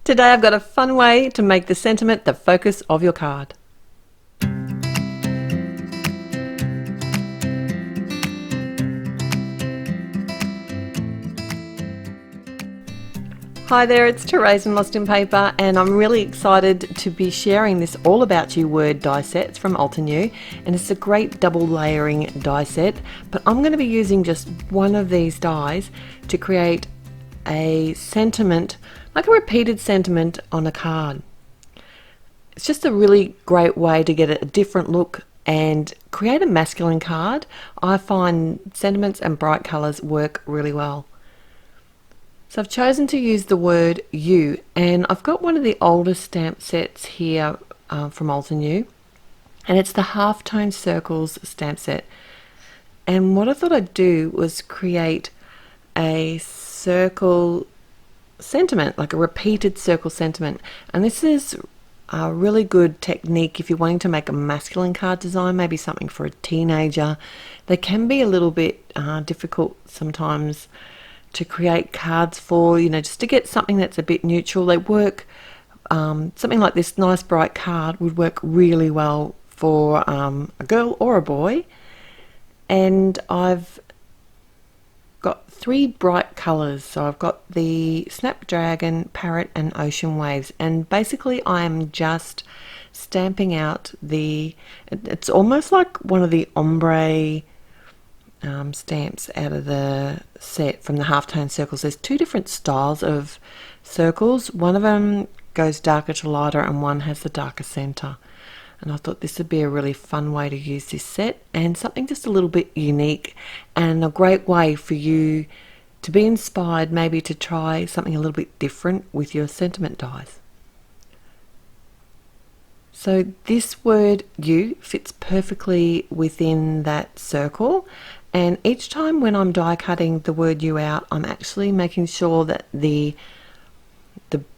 Today I've got a fun way to make the sentiment the focus of your card. Hi there, it's Therese from Lostinpaper, and I'm really excited to be sharing this All About You word die set. It's from Altenew, and it's a great double layering die set, but I'm going to be using just one of these dies to create a sentiment, like a repeated sentiment on a card. It's just a really great way to get a different look and create a masculine card. I find sentiments and bright colours work really well. So I've chosen to use the word you, and I've got one of the older stamp sets here from Altenew, and it's the half-tone circles stamp set. And what I thought I'd do was create a circle sentiment, like a repeated circle sentiment. And this is a really good technique if you're wanting to make a masculine card design, maybe something for a teenager. They can be a little bit difficult sometimes to create cards for, just to get something that's a bit neutral. They work, something like this nice bright card would work really well for a girl or a boy. And I've got three bright colours. So I've got the Snapdragon, Parrot and Ocean Waves. And basically I'm just stamping out it's almost like one of the ombre stamps out of the set from the halftone circles. There's two different styles of circles. One of them goes darker to lighter and one has the darker center. And I thought this would be a really fun way to use this set, and something just a little bit unique and a great way for you to be inspired, maybe to try something a little bit different with your sentiment dies. So this word you fits perfectly within that circle, and each time when I'm die cutting the word you out, I'm actually making sure that the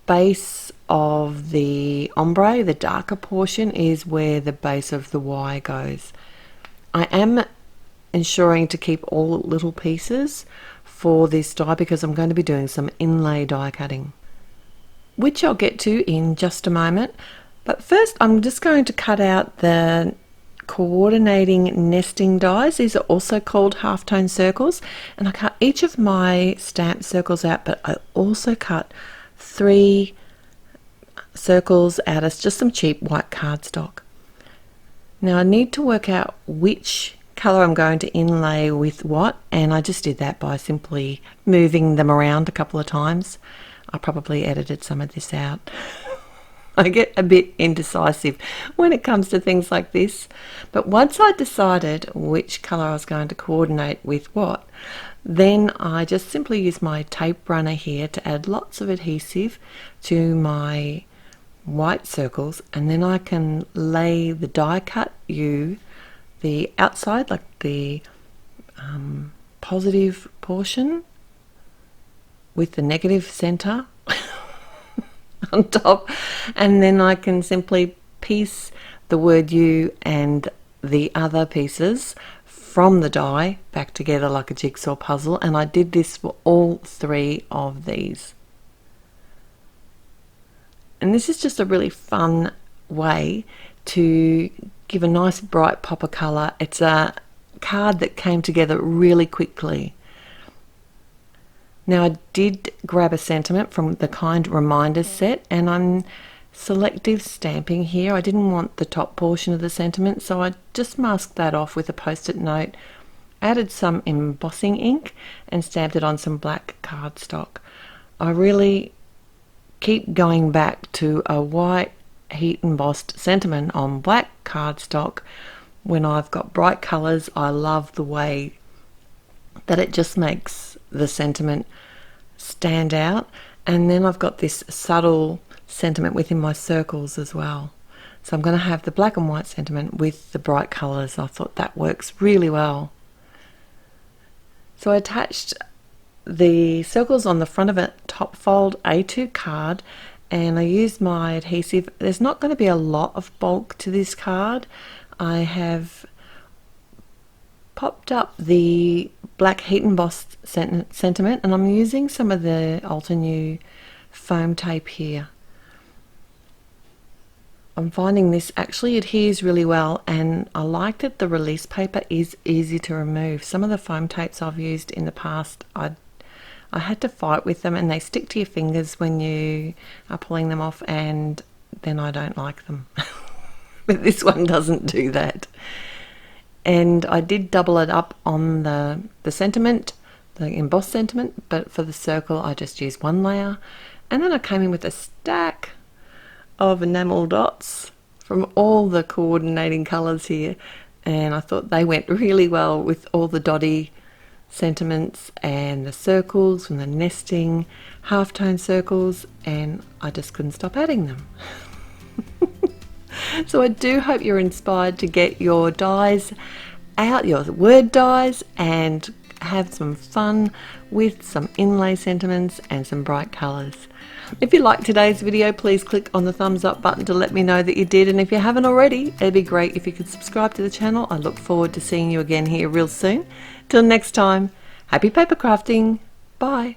base of the ombre, the darker portion, is where the base of the Y goes. I am ensuring to keep all little pieces for this die because I'm going to be doing some inlay die cutting, which I'll get to in just a moment. But first I'm just going to cut out the coordinating nesting dies. These are also called halftone circles, and I cut each of my stamp circles out, but I also cut 3 circles out of just some cheap white cardstock. Now I need to work out which colour I'm going to inlay with what, and I just did that by simply moving them around a couple of times. I probably edited some of this out. I get a bit indecisive when it comes to things like this, but once I decided which colour I was going to coordinate with what, then I just simply use my tape runner here to add lots of adhesive to my white circles, and then I can lay the die cut the outside, like the positive portion with the negative center on top, and then I can simply piece the word you and the other pieces from the die back together like a jigsaw puzzle. And I did this for all 3 of these, and this is just a really fun way to give a nice bright pop of colour. It's a card that came together really quickly. Now I did grab a sentiment from the Kind Reminders set, and I'm selective stamping here. I didn't want the top portion of the sentiment, so I just masked that off with a post-it note, added some embossing ink and stamped it on some black cardstock. I really keep going back to a white heat embossed sentiment on black cardstock when I've got bright colours. I love the way that it just makes the sentiment stand out. And then I've got this subtle sentiment within my circles as well. So I'm going to have the black and white sentiment with the bright colours. I thought that works really well. So I attached the circles on the front of a top fold A2 card, and I used my adhesive. There's not going to be a lot of bulk to this card. I have popped up the black heat embossed sentiment, and I'm using some of the Altenew foam tape here I'm finding this actually adheres really well, and I like that the release paper is easy to remove. Some of the foam tapes I've used in the past, I had to fight with them, and they stick to your fingers when you are pulling them off, and then I don't like them. But this one doesn't do that. And I did double it up on the sentiment, the embossed sentiment, but for the circle I just used one layer. And then I came in with a stack of enamel dots from all the coordinating colours here, and I thought they went really well with all the dotty sentiments and the circles and the nesting halftone circles, and I just couldn't stop adding them. So I do hope you're inspired to get your dies out, your word dies, and have some fun with some inlay sentiments and some bright colours. If you liked today's video, please click on the thumbs up button to let me know that you did, and if you haven't already, it'd be great if you could subscribe to the channel. I look forward to seeing you again here real soon. Till next time, happy paper crafting. Bye.